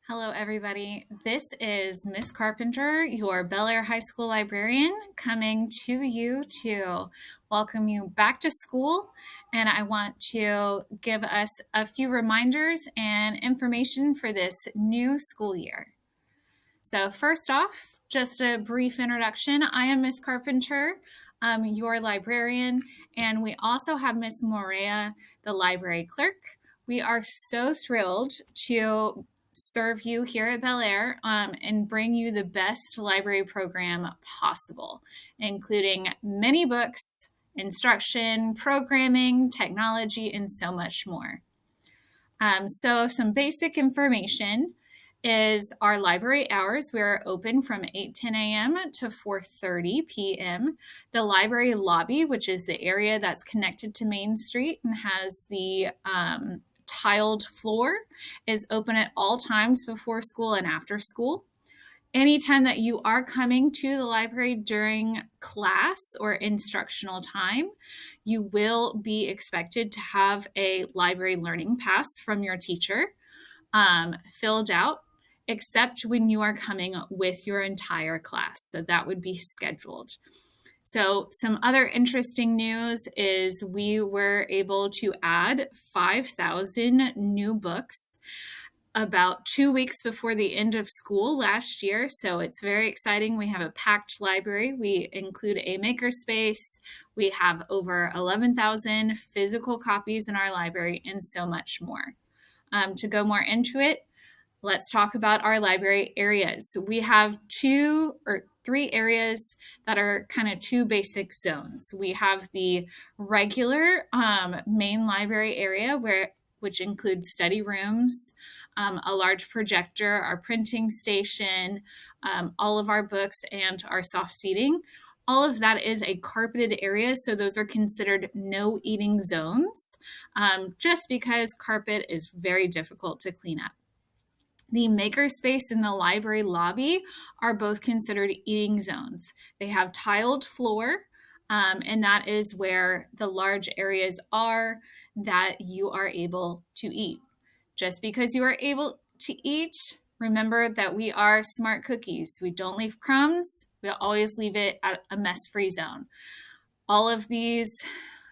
Hello, everybody. This is Miss Carpenter, your Bellaire High School librarian, coming to you to welcome you back to school. And I want to give us a few reminders and information for this new school year. So first off, just a brief introduction. I am Miss Carpenter, your librarian, and we also have Miss Morea, the library clerk. We are so thrilled to serve you here at Bellaire and bring you the best library program possible, including many books, instruction, programming, technology, and so much more. So some basic information is our library hours. We're open from 8:10 a.m. to 4:30 p.m. The library lobby, which is the area that's connected to Main Street and has the tiled floor, is open at all times before school and after school. Anytime that you are coming to the library during class or instructional time, you will be expected to have a library learning pass from your teacher filled out, except when you are coming with your entire class. So that would be scheduled. So some other interesting news is we were able to add 5,000 new books about 2 weeks before the end of school last year. So it's very exciting. We have a packed library. We include a makerspace. We have over 11,000 physical copies in our library and so much more. To go more into it, let's talk about our library areas. So we have three areas that are kind of two basic zones. We have the regular main library area, which includes study rooms, a large projector, our printing station, all of our books, and our soft seating. All of that is a carpeted area, so those are considered no eating zones, just because carpet is very difficult to clean up. The makerspace and the library lobby are both considered eating zones. They have tiled floor, and that is where the large areas are that you are able to eat. Just because you are able to eat, remember that we are smart cookies. We don't leave crumbs. We always leave it at a mess-free zone. All of these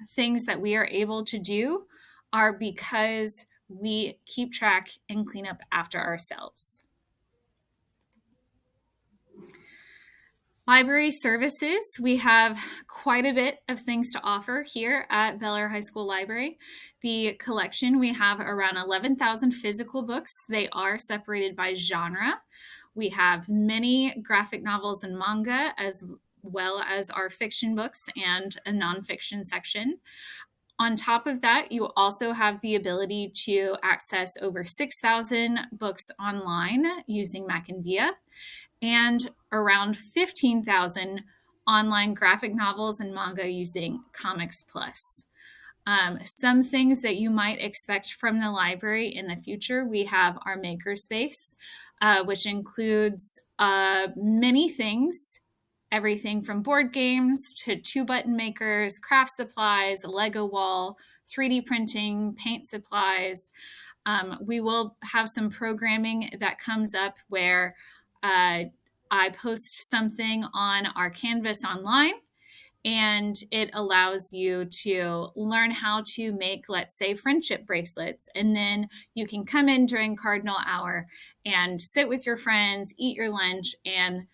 things that we are able to do are because we keep track and clean up after ourselves. Library services, we have quite a bit of things to offer here at Bellaire High School Library. The collection, we have around 11,000 physical books. They are separated by genre. We have many graphic novels and manga, as well as our fiction books and a nonfiction section. On top of that, you also have the ability to access over 6,000 books online using Mac and Via, and around 15,000 online graphic novels and manga using Comics Plus. Some things that you might expect from the library in the future, we have our makerspace, which includes many things, everything from board games to 2-button makers, craft supplies, a Lego wall, 3D printing, paint supplies. We will have some programming that comes up where I post something on our Canvas online, and it allows you to learn how to make, let's say, friendship bracelets. And then you can come in during Cardinal Hour and sit with your friends, eat your lunch, and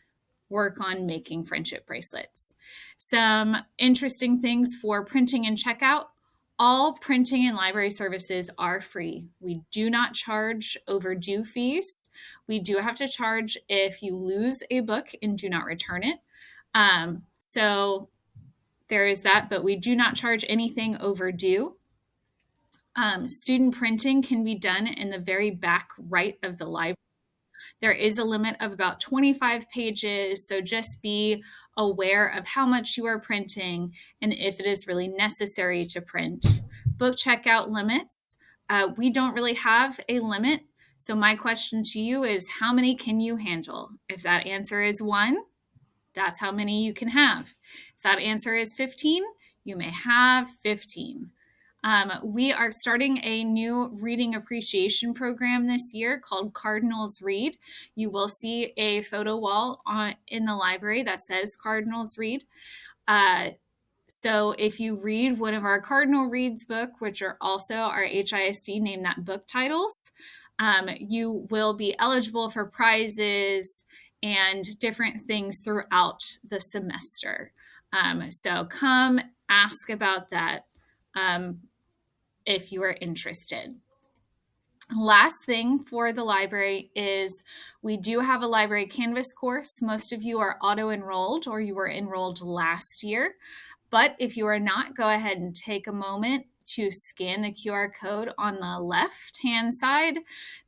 work on making friendship bracelets. Some interesting things for printing and checkout. All printing and library services are free. We do not charge overdue fees. We do have to charge if you lose a book and do not return it. So there is that, but we do not charge anything overdue. Student printing can be done in the very back right of the library. There is a limit of about 25 pages, so just be aware of how much you are printing and if it is really necessary to print. Book checkout limits. We don't really have a limit, so my question to you is, how many can you handle? If that answer is 1, that's how many you can have. If that answer is 15, you may have 15. We are starting a new reading appreciation program this year called Cardinals Read. You will see a photo wall in the library that says Cardinals Read. So if you read one of our Cardinal Reads book, which are also our HISD Name That Book titles, you will be eligible for prizes and different things throughout the semester. So come ask about that if you are interested. Last thing for the library is we do have a library Canvas course. Most of you are auto-enrolled or you were enrolled last year. But if you are not, go ahead and take a moment to scan the QR code on the left-hand side.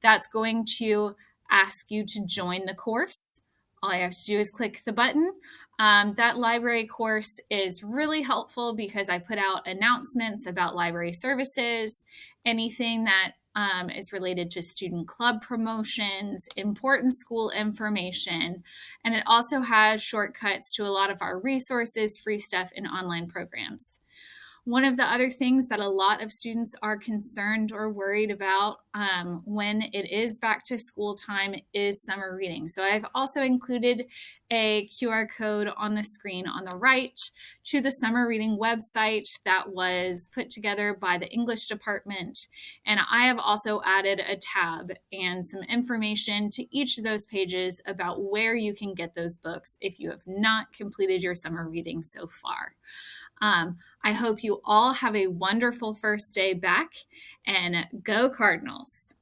That's going to ask you to join the course. All you have to do is click the button. That library course is really helpful because I put out announcements about library services, anything that is related to student club promotions, important school information, and it also has shortcuts to a lot of our resources, free stuff, and online programs. One of the other things that a lot of students are concerned or worried about when it is back to school time is summer reading. So I've also included a QR code on the screen on the right to the summer reading website that was put together by the English department. And I have also added a tab and some information to each of those pages about where you can get those books if you have not completed your summer reading so far. I hope you all have a wonderful first day back, and go Cardinals.